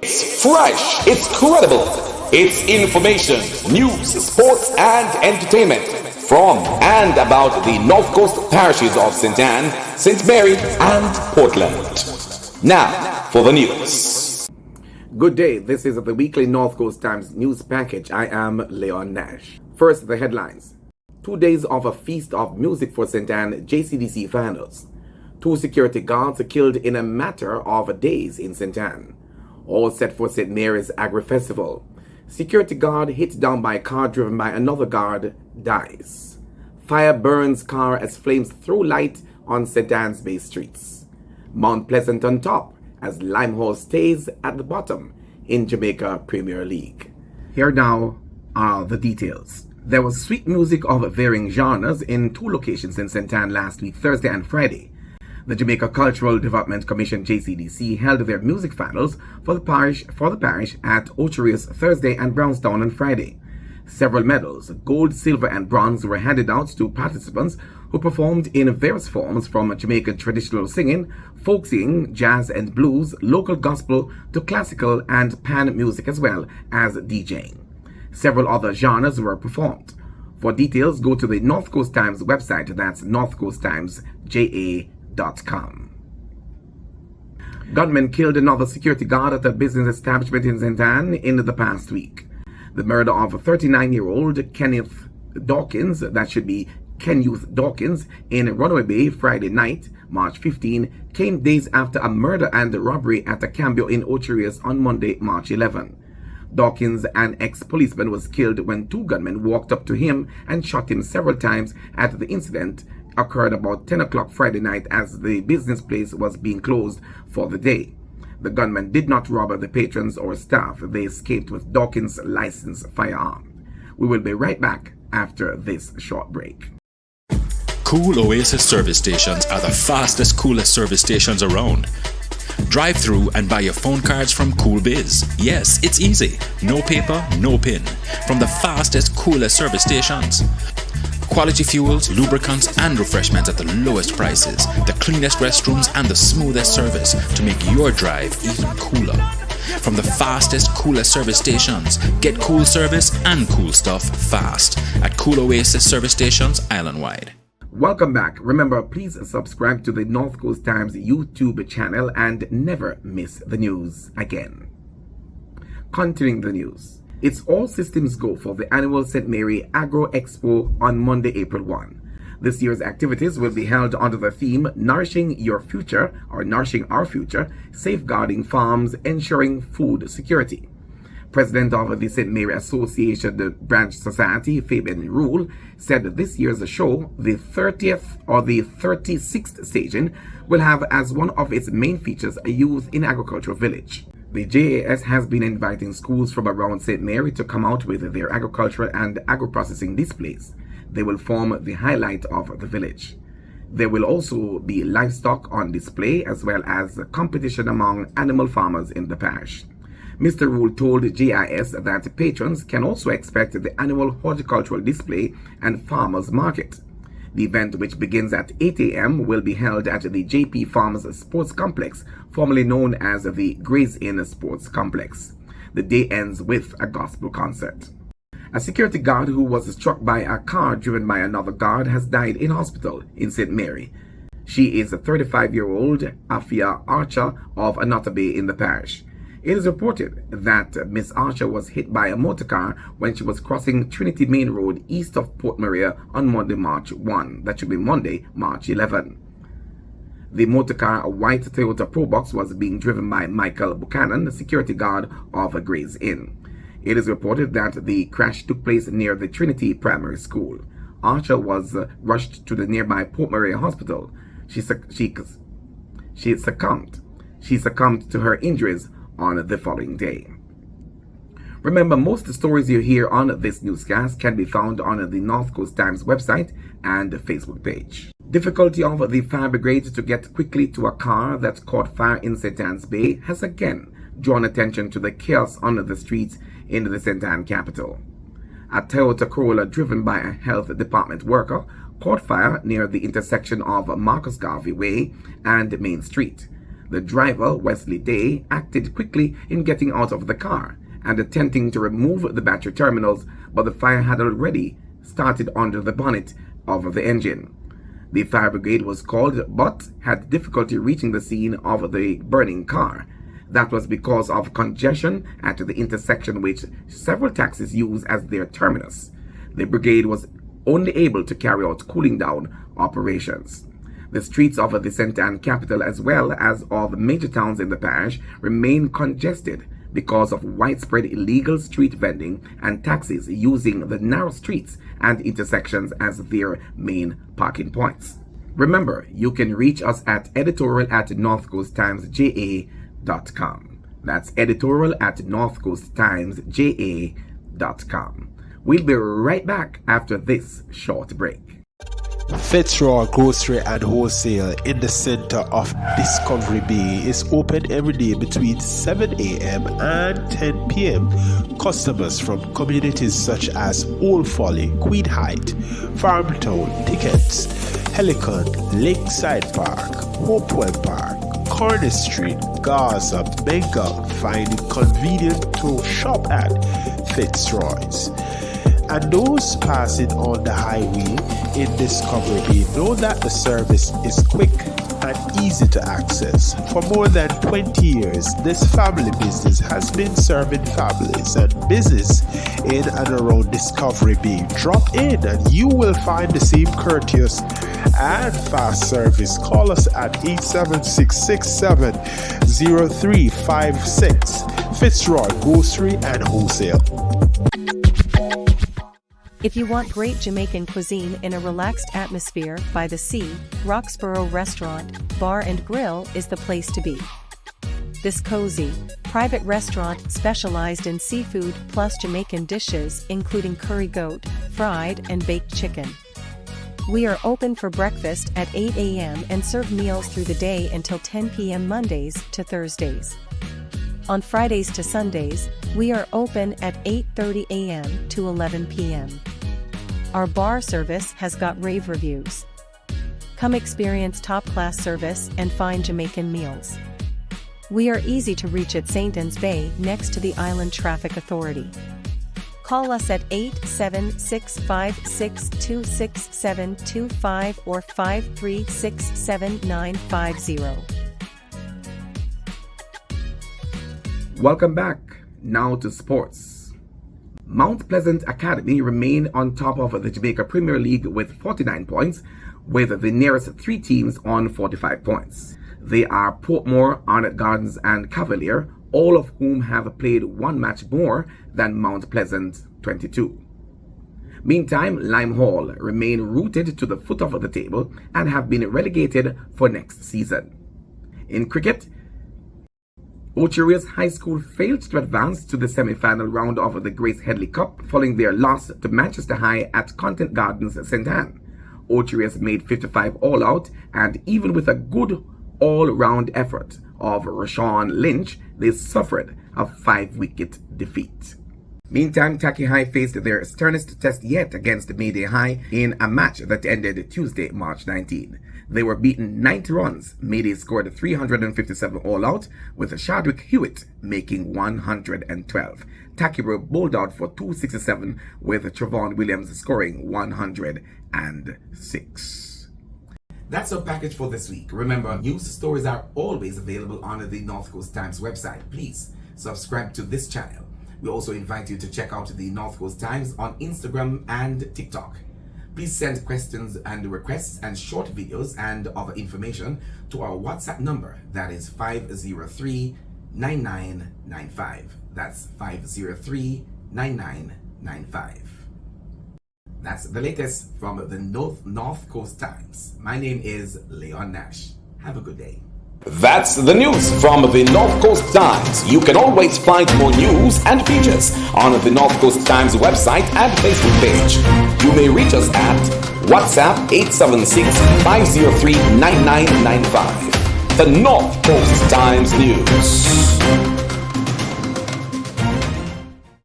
It's fresh, it's credible, it's information, news, sports, and entertainment from and about the North Coast parishes of St Ann, St Mary, and Portland. Now for the news. Good day, this is the weekly North Coast Times news package. I am Leon Nash. First, the headlines. 2 days of a feast of music for St Ann JCDC fans. 2 security guards killed in a matter of days in St Ann. All set for St Mary's Agri Festival. Security guard hit down by a car driven by another guard dies. Fire burns car as flames throw light on St Ann's Bay streets. Mount Pleasant on top as Limehall stays at the bottom in Jamaica Premier League. Here now are the details. There was sweet music of varying genres in 2 locations in St Ann last week, Thursday and Friday. The Jamaica Cultural Development Commission JCDC held their music finals for the parish at Ocheries Thursday and Brownstown on Friday. Several medals, gold, silver, and bronze, were handed out to participants who performed in various forms from Jamaican traditional singing, folk singing, jazz and blues, local gospel to classical and pan music, as well as DJing. Several other genres were performed. For details, go to the North Coast Times website, that's northcoasttimesja.com. Gunmen killed another security guard at a business establishment in St Ann in the past week. The murder of 39-year-old Kenneth Dawkins, that should be Kenyuth Dawkins, in Runaway Bay Friday night, March 15, came days after a murder and robbery at a cambio in Ocheries on Monday, March 11. Dawkins, an ex-policeman, was killed when 2 gunmen walked up to him and shot him several times at the incident occurred about 10 o'clock Friday night as the business place was being closed for the day. The gunmen did not rob the patrons or staff. They escaped with Dawkins' licensed firearm. We will be right back after this short break. Cool Oasis service stations are the fastest, coolest service stations around. Drive through and buy your phone cards from Cool Biz. Yes, it's easy. No paper, no pin. From the fastest, coolest service stations. Quality fuels, lubricants, and refreshments at the lowest prices, the cleanest restrooms, and the smoothest service to make your drive even cooler. From the fastest, coolest service stations, get cool service and cool stuff fast at Cool Oasis service stations island-wide. Welcome back. Remember, please subscribe to the North Coast Times YouTube channel and never miss the news again. Continuing the news. It's all systems go for the annual St. Mary Agro Expo on Monday, April 1. This year's activities will be held under the theme Nourishing Your Future, or Nourishing Our Future, Safeguarding Farms, Ensuring Food Security. President of the St. Mary Association Branch Society, Fabian Rule, said this year's show, the 30th or the 36th staging, will have as one of its main features a youth in agricultural village. The JAS has been inviting schools from around St. Mary to come out with their agricultural and agro-processing displays. They will form the highlight of the village. There will also be livestock on display as well as competition among animal farmers in the parish. Mr. Rule told JIS that patrons can also expect the annual horticultural display and farmers market. The event, which begins at 8 a.m., will be held at the JP Farms Sports Complex, formerly known as the Grays Inn Sports Complex. The day ends with a gospel concert. A security guard who was struck by a car driven by another guard has died in hospital in St. Mary. She is a 35-year-old Afia Archer of Anota Bay in the parish. It is reported that Miss Archer was hit by a motor car when she was crossing Trinity Main Road east of Port Maria on Monday, March 1. That should be Monday, March 11. The motor car, a white Toyota Probox, was being driven by Michael Buchanan, the security guard of Grays Inn. It is reported that the crash took place near the Trinity Primary School. Archer was rushed to the nearby Port Maria Hospital. She succumbed to her injuries on the following day. Remember, most stories you hear on this newscast can be found on the North Coast Times website and Facebook page. Difficulty of the fire brigade to get quickly to a car that caught fire in St. Ann's Bay has again drawn attention to the chaos on the streets in the St. Ann capital. A Toyota Corolla driven by a health department worker caught fire near the intersection of Marcus Garvey Way and Main Street. The driver, Wesley Day, acted quickly in getting out of the car and attempting to remove the battery terminals, but the fire had already started under the bonnet of the engine. The fire brigade was called but had difficulty reaching the scene of the burning car. That was because of congestion at the intersection which several taxis use as their terminus. The brigade was only able to carry out cooling down operations. The streets of the St Ann capital as well as of major towns in the parish remain congested because of widespread illegal street vending and taxis using the narrow streets and intersections as their main parking points. Remember, you can reach us at editorial@northcoasttimesja.com. That's editorial@northcoasttimesja.com. We'll be right back after this short break. Fitzroy Grocery and Wholesale in the center of Discovery Bay is open every day between 7 a.m. and 10 p.m. Customers from communities such as Old Folly, Queen Height, Farmtown, Tickets, Helicon, Lakeside Park, Hopewell Park, Cornish Street, Gaza, Bengal find it convenient to shop at Fitzroy's. And those passing on the highway in Discovery Bay know that the service is quick and easy to access. For more than 20 years, this family business has been serving families and business in and around Discovery Bay. Drop in and you will find the same courteous and fast service. Call us at 876-667-0356. Fitzroy Grocery and Wholesale. If you want great Jamaican cuisine in a relaxed atmosphere by the sea, Roxborough Restaurant, Bar and Grill is the place to be. This cozy, private restaurant specialized in seafood plus Jamaican dishes including curry goat, fried and baked chicken. We are open for breakfast at 8 a.m. and serve meals through the day until 10 p.m. Mondays to Thursdays. On Fridays to Sundays, we are open at 8:30 a.m. to 11 p.m. Our bar service has got rave reviews. Come experience top-class service and fine Jamaican meals. We are easy to reach at St Anne's Bay next to the Island Traffic Authority. Call us at 876-562-6725 or 536-7950. Welcome back. Now to sports. Mount Pleasant Academy remain on top of the Jamaica Premier League with 49 points, with the nearest three teams on 45 points. They are Portmore, Arnott Gardens and Cavalier, all of whom have played one match more than Mount Pleasant, 22. Meantime, Lime Hall remain rooted to the foot of the table and have been relegated for next season. In cricket, Ocheria's High School failed to advance to the semi-final round of the Grace Headley Cup following their loss to Manchester High at Content Gardens, St Ann. Ocheria's made 55 all-out, and even with a good all-round effort of Rashawn Lynch, they suffered a 5-wicket defeat. Meantime, Taki High faced their sternest test yet against Mayday High in a match that ended Tuesday, March 19. They were beaten 90 runs. Mayday scored 357 all-out, with Shadwick Hewitt making 112. Taki were bowled out for 267, with Trevon Williams scoring 106. That's our package for this week. Remember, news stories are always available on the North Coast Times website. Please subscribe to this channel. We also invite you to check out the North Coast Times on Instagram and TikTok. Please send questions and requests and short videos and other information to our WhatsApp number, that is 503-9995. That's 503-9995. That's the latest from the North Coast Times. My name is Leon Nash. Have a good day. That's the news from the North Coast Times. You can always find more news and features on the North Coast Times website and Facebook page. You may reach us at WhatsApp 876-503-9995. The North Coast Times News.